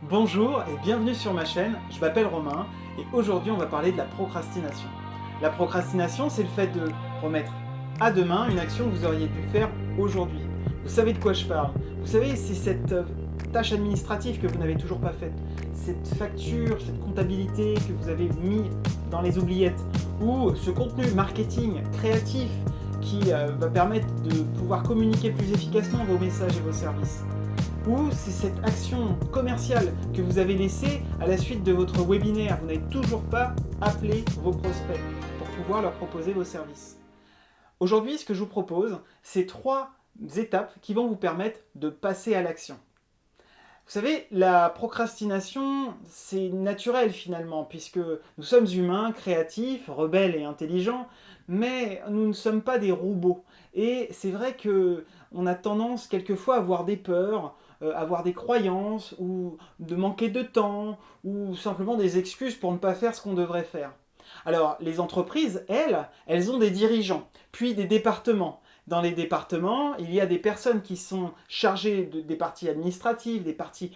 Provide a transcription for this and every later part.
Bonjour et bienvenue sur ma chaîne, je m'appelle Romain et aujourd'hui on va parler de la procrastination. La procrastination, c'est le fait de remettre à demain une action que vous auriez dû faire aujourd'hui. Vous savez de quoi je parle. Vous savez, c'est cette tâche administrative que vous n'avez toujours pas faite, cette facture, cette comptabilité que vous avez mis dans les oubliettes, ou ce contenu marketing créatif qui va permettre de pouvoir communiquer plus efficacement vos messages et vos services. Ou c'est cette action commerciale que vous avez laissée à la suite de votre webinaire. Vous n'avez toujours pas appelé vos prospects pour pouvoir leur proposer vos services. Aujourd'hui, ce que je vous propose, c'est 3 étapes qui vont vous permettre de passer à l'action. Vous savez, la procrastination, c'est naturel finalement, puisque nous sommes humains, créatifs, rebelles et intelligents, mais nous ne sommes pas des robots. Et c'est vrai qu'on a tendance quelquefois à avoir des peurs, avoir des croyances, ou de manquer de temps, ou simplement des excuses pour ne pas faire ce qu'on devrait faire. Alors, les entreprises, elles ont des dirigeants, puis des départements. Dans les départements, il y a des personnes qui sont chargées des parties administratives, des parties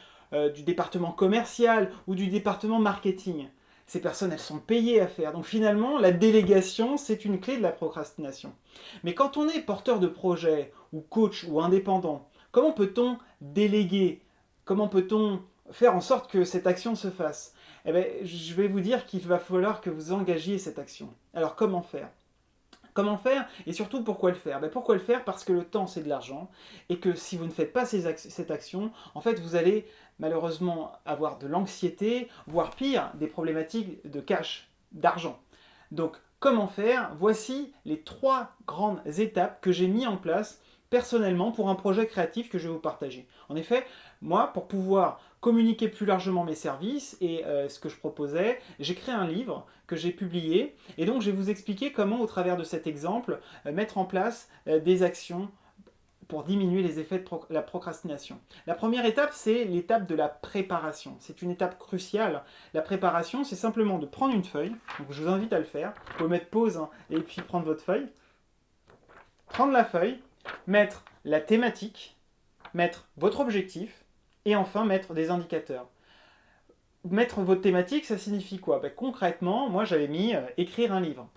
du département commercial ou du département marketing. Ces personnes, elles sont payées à faire. Donc finalement, la délégation, c'est une clé de la procrastination. Mais quand on est porteur de projet, ou coach, ou indépendant, comment peut-on déléguer? Comment peut-on faire en sorte que cette action se fasse? Eh bien, je vais vous dire qu'il va falloir que vous engagiez cette action. Alors comment faire? Comment faire et surtout pourquoi le faire? Pourquoi le faire? Parce que le temps c'est de l'argent et que si vous ne faites pas cette action, en fait vous allez malheureusement avoir de l'anxiété, voire pire, des problématiques de cash, d'argent. Donc comment faire? Voici les 3 grandes étapes que j'ai mis en place personnellement pour un projet créatif que je vais vous partager. En effet, moi, pour pouvoir communiquer plus largement mes services et ce que je proposais, j'ai créé un livre que j'ai publié et donc je vais vous expliquer comment, au travers de cet exemple, mettre en place des actions pour diminuer les effets de la procrastination. La première étape, c'est l'étape de la préparation. C'est une étape cruciale. La préparation, c'est simplement de prendre une feuille, donc je vous invite à le faire, vous pouvez mettre pause et puis prendre votre feuille, prendre la feuille, mettre la thématique, mettre votre objectif, et enfin mettre des indicateurs. Mettre votre thématique, ça signifie quoi? Concrètement, moi j'avais mis écrire un livre.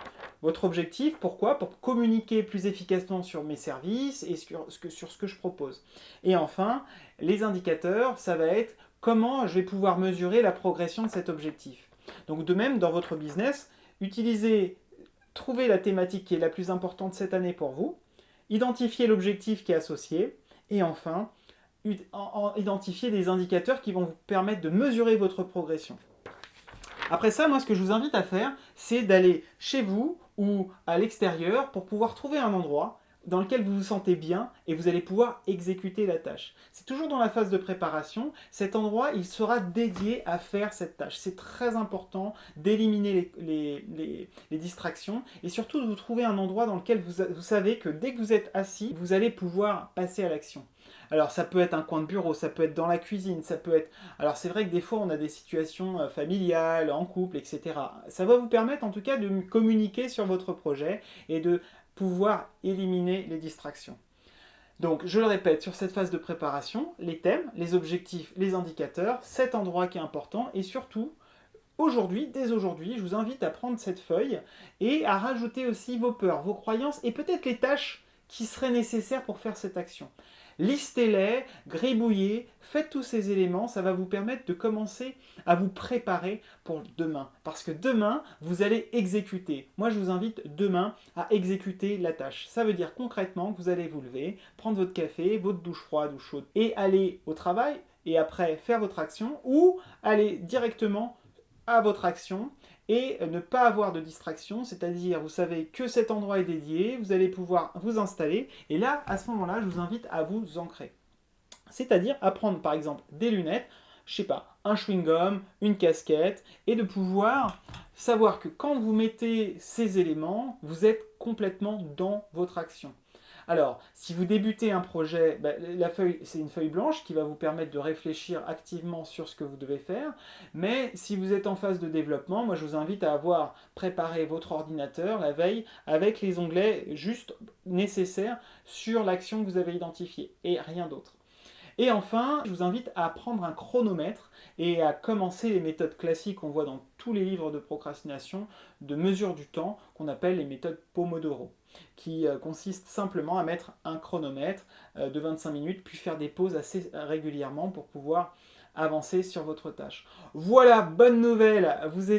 Votre objectif, pourquoi? Pour communiquer plus efficacement sur mes services et sur ce que je propose. Et enfin, les indicateurs, ça va être comment je vais pouvoir mesurer la progression de cet objectif. Donc de même, dans votre business, trouvez la thématique qui est la plus importante cette année pour vous, identifiez l'objectif qui est associé, et enfin, identifier des indicateurs qui vont vous permettre de mesurer votre progression. Après ça, moi, ce que je vous invite à faire, c'est d'aller chez vous ou à l'extérieur pour pouvoir trouver un endroit dans lequel vous vous sentez bien et vous allez pouvoir exécuter la tâche. C'est toujours dans la phase de préparation. Cet endroit, il sera dédié à faire cette tâche. C'est très important d'éliminer les distractions et surtout de vous trouver un endroit dans lequel vous savez que dès que vous êtes assis, vous allez pouvoir passer à l'action. Alors ça peut être un coin de bureau, ça peut être dans la cuisine, ça peut être... Alors c'est vrai que des fois on a des situations familiales, en couple, etc. Ça va vous permettre en tout cas de communiquer sur votre projet et de pouvoir éliminer les distractions. Donc je le répète, sur cette phase de préparation, les thèmes, les objectifs, les indicateurs, cet endroit qui est important et surtout... Aujourd'hui, dès aujourd'hui, je vous invite à prendre cette feuille et à rajouter aussi vos peurs, vos croyances et peut-être les tâches qui seraient nécessaires pour faire cette action. Listez-les, gribouillez, faites tous ces éléments, ça va vous permettre de commencer à vous préparer pour demain. Parce que demain, vous allez exécuter. Moi, je vous invite demain à exécuter la tâche. Ça veut dire concrètement que vous allez vous lever, prendre votre café, votre douche froide ou chaude et aller au travail et après faire votre action ou aller directement à votre action et ne pas avoir de distraction, c'est-à-dire vous savez que cet endroit est dédié, vous allez pouvoir vous installer et là, à ce moment-là, je vous invite à vous ancrer. C'est-à-dire à prendre par exemple des lunettes, je sais pas, un chewing-gum, une casquette et de pouvoir savoir que quand vous mettez ces éléments, vous êtes complètement dans votre action. Alors, si vous débutez un projet, la feuille, c'est une feuille blanche qui va vous permettre de réfléchir activement sur ce que vous devez faire. Mais si vous êtes en phase de développement, moi je vous invite à avoir préparé votre ordinateur la veille avec les onglets juste nécessaires sur l'action que vous avez identifiée et rien d'autre. Et enfin, je vous invite à prendre un chronomètre et à commencer les méthodes classiques qu'on voit dans tous les livres de procrastination de mesure du temps qu'on appelle les méthodes Pomodoro, qui consistent simplement à mettre un chronomètre de 25 minutes puis faire des pauses assez régulièrement pour pouvoir avancer sur votre tâche. Voilà, bonne nouvelle, vous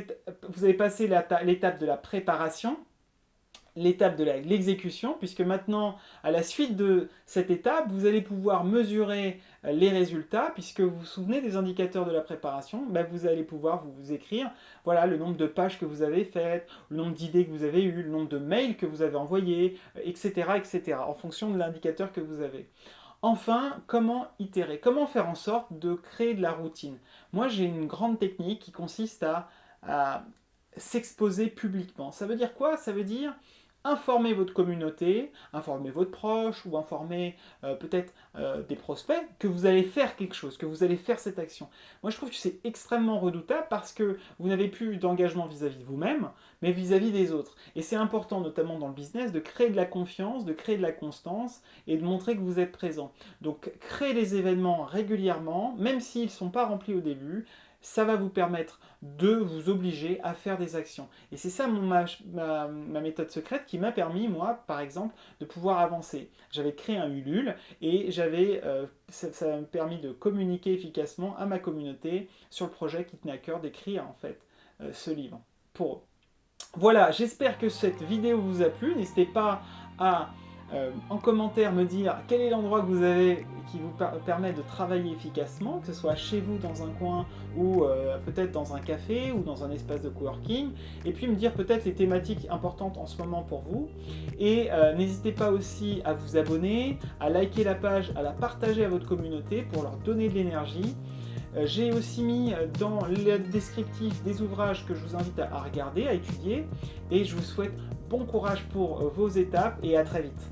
avez passé l'étape de la préparation, l'étape de l'exécution, puisque maintenant, à la suite de cette étape, vous allez pouvoir mesurer les résultats, puisque vous vous souvenez des indicateurs de la préparation, ben vous allez pouvoir vous écrire voilà, le nombre de pages que vous avez faites, le nombre d'idées que vous avez eues, le nombre de mails que vous avez envoyés, etc., etc., en fonction de l'indicateur que vous avez. Enfin, comment itérer? Comment faire en sorte de créer de la routine? Moi, j'ai une grande technique qui consiste à s'exposer publiquement. Ça veut dire quoi? Ça veut dire informer votre communauté, informer votre proche ou informer peut-être des prospects que vous allez faire quelque chose, que vous allez faire cette action. Moi je trouve que c'est extrêmement redoutable parce que vous n'avez plus d'engagement vis-à-vis de vous-même, mais vis-à-vis des autres. Et c'est important notamment dans le business de créer de la confiance, de créer de la constance et de montrer que vous êtes présent. Donc créer des événements régulièrement, même s'ils ne sont pas remplis au début, ça va vous permettre de vous obliger à faire des actions. Et c'est ça ma méthode secrète qui m'a permis, moi, par exemple, de pouvoir avancer. J'avais créé un Ulule et ça m'a permis de communiquer efficacement à ma communauté sur le projet qui tenait à cœur d'écrire, en fait, ce livre pour eux. Voilà, j'espère que cette vidéo vous a plu. N'hésitez pas à en commentaire me dire quel est l'endroit que vous avez qui vous permet de travailler efficacement, que ce soit chez vous dans un coin ou peut-être dans un café ou dans un espace de coworking, et puis me dire peut-être les thématiques importantes en ce moment pour vous. Et n'hésitez pas aussi à vous abonner, à liker la page, à la partager à votre communauté pour leur donner de l'énergie. J'ai aussi mis dans le descriptif des ouvrages que je vous invite à regarder, à étudier, et je vous souhaite bon courage pour vos étapes et à très vite.